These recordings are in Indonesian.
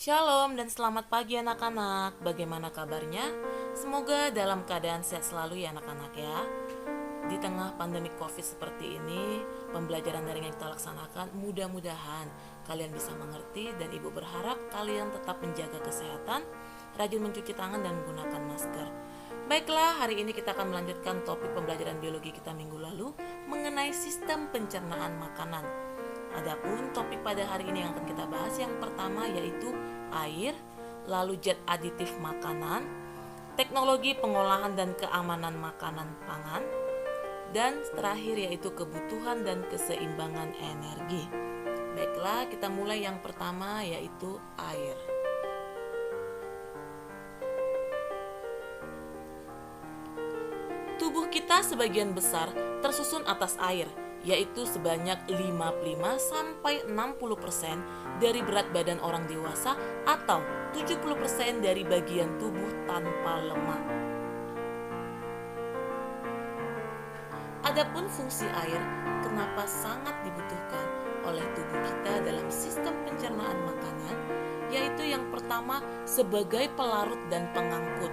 Shalom dan selamat pagi anak-anak. Bagaimana kabarnya? Semoga dalam keadaan sehat selalu ya anak-anak ya. Di tengah pandemi COVID seperti ini, pembelajaran daring yang kita laksanakan, mudah-mudahan kalian bisa mengerti dan Ibu berharap kalian tetap menjaga kesehatan, rajin mencuci tangan dan menggunakan masker. Baiklah, hari ini kita akan melanjutkan topik pembelajaran biologi kita minggu lalu mengenai sistem pencernaan makanan. Adapun topik pada hari ini yang akan kita bahas yang pertama yaitu air, lalu zat aditif makanan, teknologi pengolahan dan keamanan makanan pangan, dan terakhir yaitu kebutuhan dan keseimbangan energi. Baiklah, kita mulai yang pertama yaitu air. Tubuh kita sebagian besar tersusun atas air, yaitu sebanyak 55-60% dari berat badan orang dewasa atau 70% dari bagian tubuh tanpa lemak. Adapun fungsi air, kenapa sangat dibutuhkan oleh tubuh kita dalam sistem pencernaan makanan, yaitu yang pertama sebagai pelarut dan pengangkut.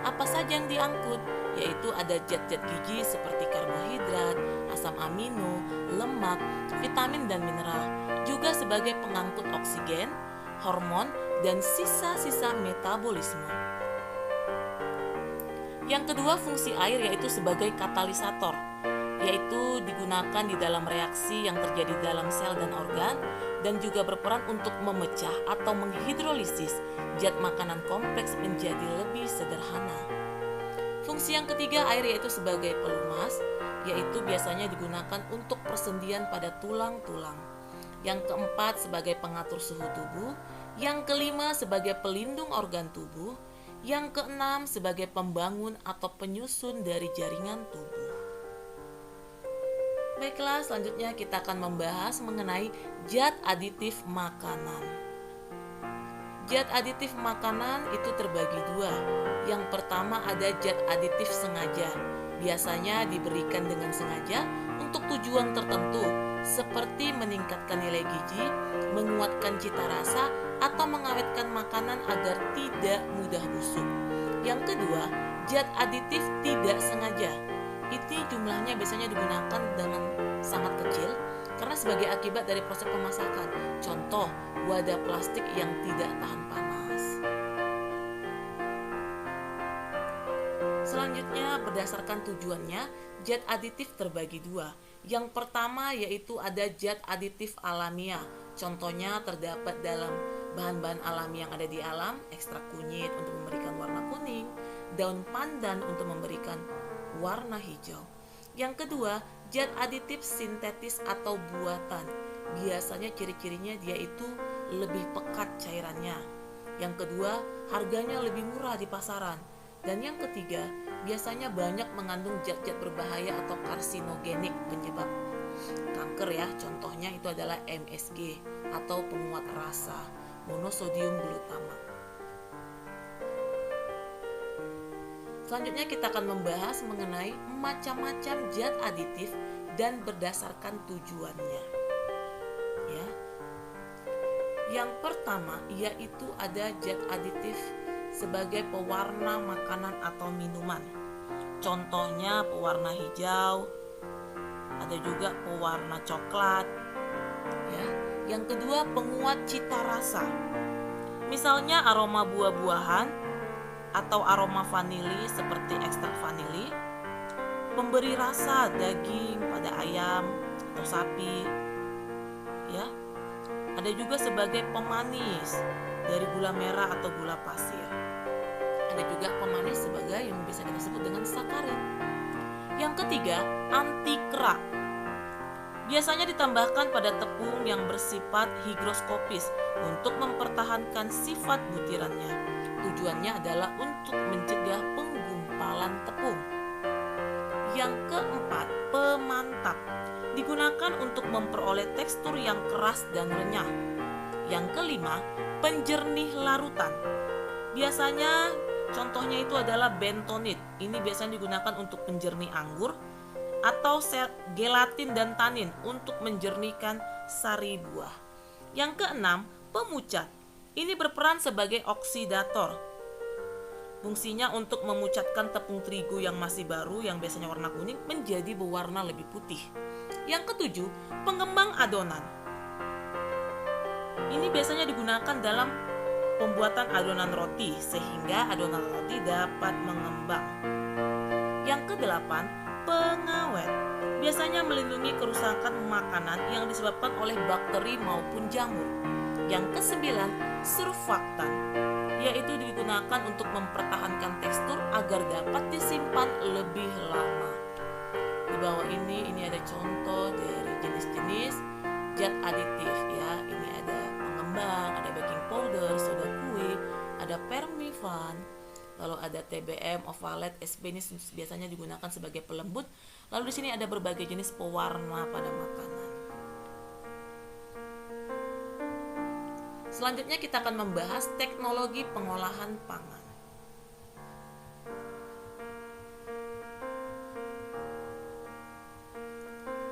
Apa saja yang diangkut? Yaitu ada zat-zat gizi seperti karbohidrat, asam amino, lemak, vitamin dan mineral. Juga sebagai pengangkut oksigen, hormon, dan sisa-sisa metabolisme. Yang kedua fungsi air yaitu sebagai katalisator, yaitu digunakan di dalam reaksi yang terjadi dalam sel dan organ, dan juga berperan untuk memecah atau menghidrolisis zat makanan kompleks menjadi lebih sederhana. Fungsi yang ketiga air yaitu sebagai pelumas, yaitu biasanya digunakan untuk persendian pada tulang-tulang. Yang keempat sebagai pengatur suhu tubuh, yang kelima sebagai pelindung organ tubuh, yang keenam sebagai pembangun atau penyusun dari jaringan tubuh. Baiklah, selanjutnya kita akan membahas mengenai zat aditif makanan. Zat aditif makanan itu terbagi dua. Yang pertama ada zat aditif sengaja. Biasanya diberikan dengan sengaja untuk tujuan tertentu, seperti meningkatkan nilai gizi, menguatkan cita rasa, atau mengawetkan makanan agar tidak mudah busuk. Yang kedua, zat aditif tidak sengaja. Ini jumlahnya biasanya digunakan dengan sangat kecil karena sebagai akibat dari proses pemasakan. Contoh, wadah plastik yang tidak tahan panas. Selanjutnya, berdasarkan tujuannya, zat aditif terbagi dua. Yang pertama yaitu ada zat aditif alamiah. Contohnya terdapat dalam bahan-bahan alami yang ada di alam, ekstrak kunyit untuk memberikan warna kuning, daun pandan untuk memberikan warna hijau. Yang kedua, zat aditif sintetis atau buatan. Biasanya ciri-cirinya dia itu lebih pekat cairannya. Yang kedua, harganya lebih murah di pasaran. Dan yang ketiga, biasanya banyak mengandung zat-zat berbahaya atau karsinogenik penyebab kanker ya. Contohnya itu adalah MSG atau penguat rasa, monosodium glutamat. Selanjutnya kita akan membahas mengenai macam-macam zat aditif dan berdasarkan tujuannya. Ya. Yang pertama yaitu ada zat aditif sebagai pewarna makanan atau minuman. Contohnya pewarna hijau, ada juga pewarna coklat. Ya. Yang kedua penguat cita rasa. Misalnya aroma buah-buahan atau aroma vanili seperti ekstrak vanili, pemberi rasa daging pada ayam atau sapi. Ya. Ada juga sebagai pemanis dari gula merah atau gula pasir. Ada juga pemanis sebagai yang bisa kita sebut dengan sakarin. Yang ketiga, anti kerak. Biasanya ditambahkan pada tepung yang bersifat higroskopis untuk mempertahankan sifat butirannya. Tujuannya adalah untuk mencegah penggumpalan tepung. Yang keempat, pemantap. Digunakan untuk memperoleh tekstur yang keras dan renyah. Yang kelima, penjernih larutan. Biasanya contohnya itu adalah bentonit. Ini biasanya digunakan untuk penjernih anggur atau gelatin dan tanin untuk menjernihkan sari buah. Yang keenam, pemucat. Ini berperan sebagai oksidator. Fungsinya untuk memucatkan tepung terigu yang masih baru yang biasanya warna kuning menjadi berwarna lebih putih. Yang ketujuh, pengembang adonan. Ini biasanya digunakan dalam pembuatan adonan roti sehingga adonan roti dapat mengembang. Yang kedelapan, pengawet. Biasanya melindungi kerusakan makanan yang disebabkan oleh bakteri maupun jamur. Yang kesembilan, surfaktan, yaitu digunakan untuk mempertahankan tekstur agar dapat disimpan lebih lama. Di bawah ini ada contoh dari jenis-jenis zat aditif ya. Ini ada pengembang, ada baking powder, soda kue, ada permifan, lalu ada TBM, ovalet, SB ini biasanya digunakan sebagai pelembut. Lalu di sini ada berbagai jenis pewarna pada makanan. Selanjutnya kita akan membahas teknologi pengolahan pangan.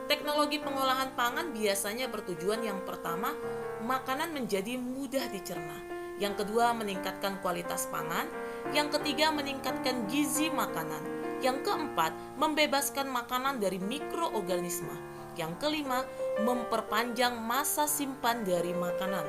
Teknologi pengolahan pangan biasanya bertujuan yang pertama, makanan menjadi mudah dicerna. Yang kedua, meningkatkan kualitas pangan. Yang ketiga, meningkatkan gizi makanan. Yang keempat, membebaskan makanan dari mikroorganisme. Yang kelima, memperpanjang masa simpan dari makanan.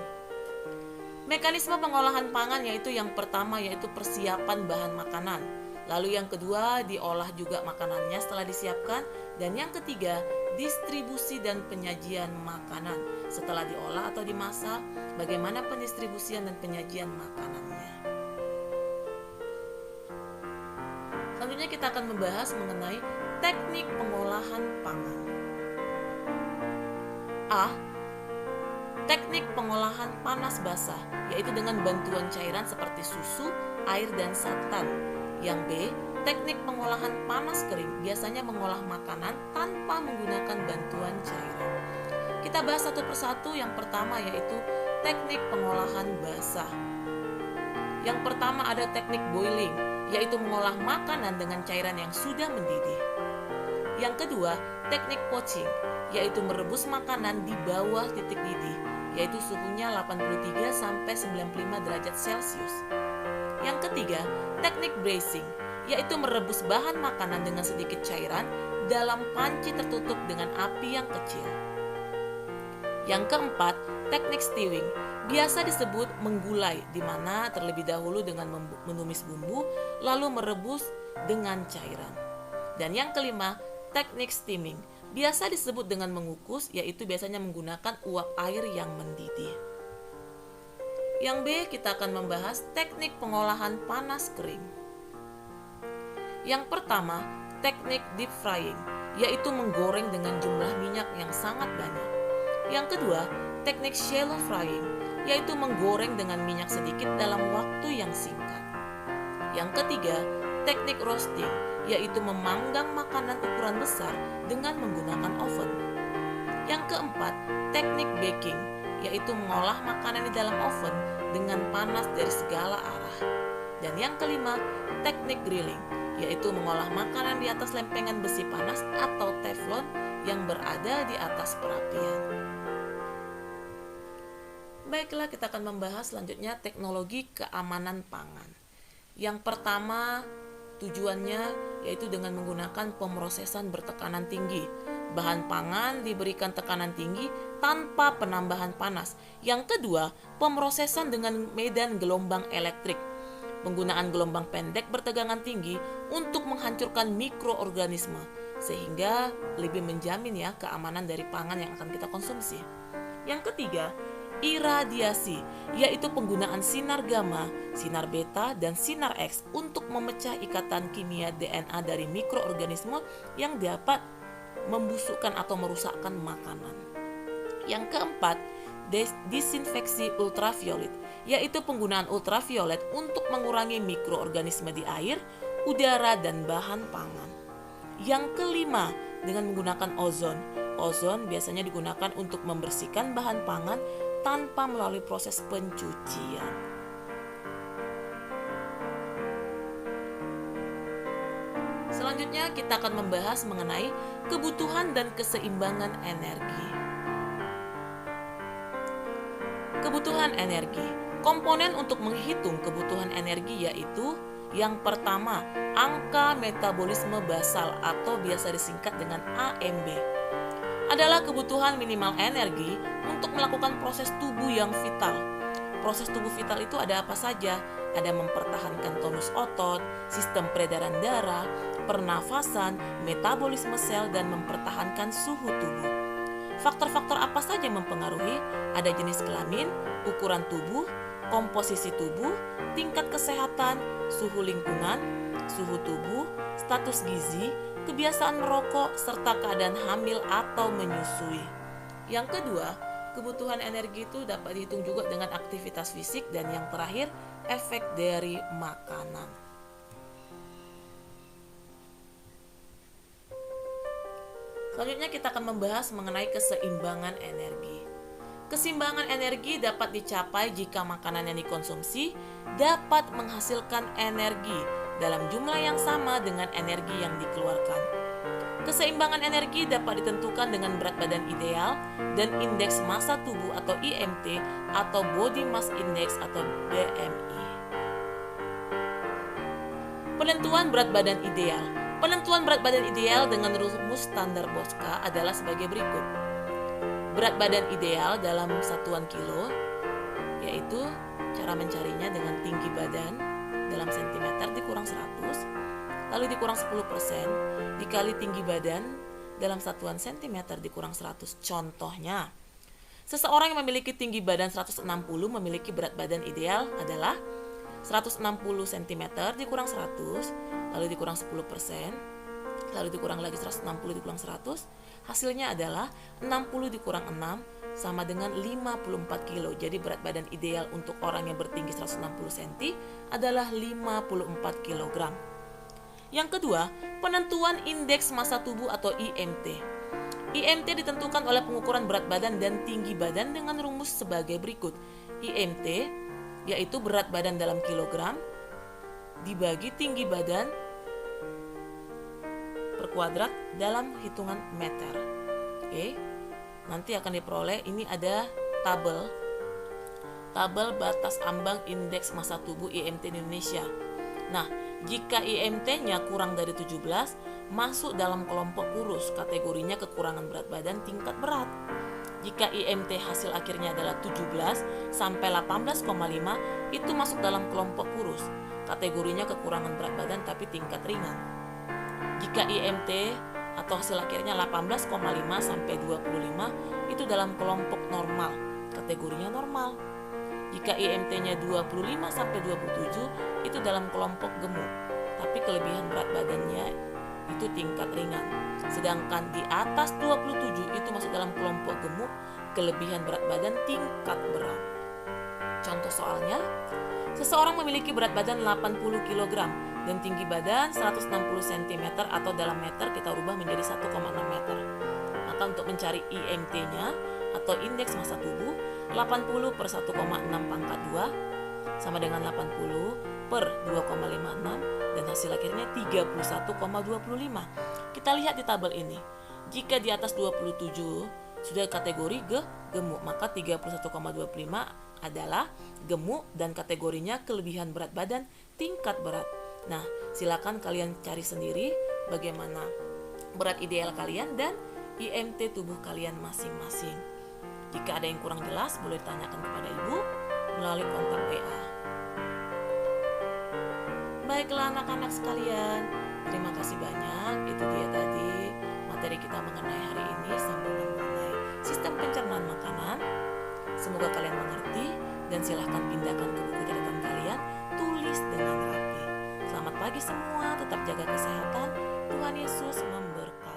Mekanisme pengolahan pangan yaitu yang pertama yaitu persiapan bahan makanan. Lalu yang kedua diolah juga makanannya setelah disiapkan. Dan yang ketiga distribusi dan penyajian makanan. Setelah diolah atau dimasak, bagaimana pendistribusian dan penyajian makanannya. Selanjutnya kita akan membahas mengenai teknik pengolahan pangan. A. Teknik pengolahan panas basah, yaitu dengan bantuan cairan seperti susu, air, dan santan. Yang B, teknik pengolahan panas kering, biasanya mengolah makanan tanpa menggunakan bantuan cairan. Kita bahas satu persatu. Yang pertama yaitu teknik pengolahan basah. Yang pertama ada teknik boiling, yaitu mengolah makanan dengan cairan yang sudah mendidih. Yang kedua, teknik poaching, yaitu merebus makanan di bawah titik didih, yaitu suhunya 83-95 derajat Celcius. Yang ketiga, teknik braising, yaitu merebus bahan makanan dengan sedikit cairan dalam panci tertutup dengan api yang kecil. Yang keempat, teknik stewing, biasa disebut menggulai, di mana terlebih dahulu dengan menumis bumbu, lalu merebus dengan cairan. Dan yang kelima, teknik steaming, biasa disebut dengan mengukus, yaitu biasanya menggunakan uap air yang mendidih. Yang B, kita akan membahas teknik pengolahan panas kering. Yang pertama, teknik deep frying, yaitu menggoreng dengan jumlah minyak yang sangat banyak. Yang kedua, teknik shallow frying, yaitu menggoreng dengan minyak sedikit dalam waktu yang singkat. Yang ketiga, teknik roasting, yaitu memanggang makanan ukuran besar dengan menggunakan oven. Yang keempat, teknik baking, yaitu mengolah makanan di dalam oven dengan panas dari segala arah. Dan yang kelima, teknik grilling, yaitu mengolah makanan di atas lempengan besi panas atau teflon yang berada di atas perapian. Baiklah, kita akan membahas selanjutnya teknologi keamanan pangan. Yang pertama, tujuannya yaitu dengan menggunakan pemrosesan bertekanan tinggi. Bahan pangan diberikan tekanan tinggi tanpa penambahan panas. Yang kedua, pemrosesan dengan medan gelombang elektrik. Penggunaan gelombang pendek bertegangan tinggi untuk menghancurkan mikroorganisme sehingga lebih menjamin ya keamanan dari pangan yang akan kita konsumsi. Yang ketiga, iradiasi, yaitu penggunaan sinar gamma, sinar beta, dan sinar X untuk memecah ikatan kimia DNA dari mikroorganisme yang dapat membusukkan atau merusakkan makanan. Yang keempat, disinfeksi ultraviolet, yaitu penggunaan ultraviolet untuk mengurangi mikroorganisme di air, udara, dan bahan pangan. Yang kelima, dengan menggunakan ozon. Ozon biasanya digunakan untuk membersihkan bahan pangan tanpa melalui proses pencucian. Selanjutnya kita akan membahas mengenai kebutuhan dan keseimbangan energi. Kebutuhan energi. Komponen untuk menghitung kebutuhan energi yaitu yang pertama, angka metabolisme basal atau biasa disingkat dengan AMB. Adalah kebutuhan minimal energi untuk melakukan proses tubuh yang vital. Proses tubuh vital itu ada apa saja? Ada mempertahankan tonus otot, sistem peredaran darah, pernafasan, metabolisme sel, dan mempertahankan suhu tubuh. Faktor-faktor apa saja yang mempengaruhi? Ada jenis kelamin, ukuran tubuh, komposisi tubuh, tingkat kesehatan, suhu lingkungan, suhu tubuh, status gizi, kebiasaan merokok, serta keadaan hamil atau menyusui. Yang kedua, kebutuhan energi itu dapat dihitung juga dengan aktivitas fisik, dan yang terakhir, efek dari makanan. Selanjutnya kita akan membahas mengenai keseimbangan energi. Keseimbangan energi dapat dicapai jika makanan yang dikonsumsi dapat menghasilkan energi dalam jumlah yang sama dengan energi yang dikeluarkan. Keseimbangan energi dapat ditentukan dengan berat badan ideal dan indeks massa tubuh atau IMT atau Body Mass Index atau BMI. Penentuan berat badan ideal. Penentuan berat badan ideal dengan rumus standar Bosca adalah sebagai berikut. Berat badan ideal dalam satuan kilo, yaitu cara mencarinya dengan tinggi badan dalam sentimeter dikurang 100, lalu dikurang 10% dikali tinggi badan dalam satuan sentimeter dikurang 100. Contohnya, seseorang yang memiliki tinggi badan 160 memiliki berat badan ideal adalah 160 cm dikurang 100, lalu dikurang 10%, lalu dikurang lagi 160 dikurang 100, hasilnya adalah 60 dikurang 6 sama dengan 54 kilo. Jadi berat badan ideal untuk orang yang bertinggi 160 cm adalah 54 kg. Yang kedua, penentuan indeks massa tubuh atau IMT. IMT ditentukan oleh pengukuran berat badan dan tinggi badan dengan rumus sebagai berikut. IMT yaitu berat badan dalam kilogram dibagi tinggi badan per kuadrat dalam hitungan meter. Oke. Nanti akan diperoleh, ini ada tabel batas ambang indeks massa tubuh IMT di Indonesia. Nah, jika IMT-nya kurang dari 17, masuk dalam kelompok kurus, kategorinya kekurangan berat badan tingkat berat. Jika IMT hasil akhirnya adalah 17 sampai 18,5, itu masuk dalam kelompok kurus, kategorinya kekurangan berat badan tapi tingkat ringan. Jika IMT atau hasil akhirnya 18,5 sampai 25, itu dalam kelompok normal, kategorinya normal. Jika IMT-nya 25 sampai 27, itu dalam kelompok gemuk, tapi kelebihan berat badannya itu tingkat ringan. Sedangkan di atas 27 itu masuk dalam kelompok gemuk, kelebihan berat badan tingkat berat. Contoh soalnya, seseorang memiliki berat badan 80 kg dan tinggi badan 160 cm atau dalam meter kita rubah menjadi 1,6 meter. Maka untuk mencari IMT-nya atau indeks massa tubuh, 80 per 1,6 pangkat 2 sama dengan 80 per 2,56 dan hasil akhirnya 31,25. Kita lihat di tabel ini. Jika di atas 27 sudah kategori gemuk, maka 31,25 adalah gemuk dan kategorinya kelebihan berat badan tingkat berat. Nah, silakan kalian cari sendiri bagaimana berat ideal kalian dan IMT tubuh kalian masing-masing. Jika ada yang kurang jelas, boleh tanyakan kepada ibu melalui kontak WA. Baiklah anak-anak sekalian, terima kasih banyak. Itu dia tadi materi kita mengenai hari ini, sambungan mengenai sistem pencernaan makanan. Semoga kalian mengerti dan silahkan pindahkan ke buku catatan kalian, tulis dengan rapi. Selamat pagi semua, tetap jaga kesehatan. Tuhan Yesus memberkati.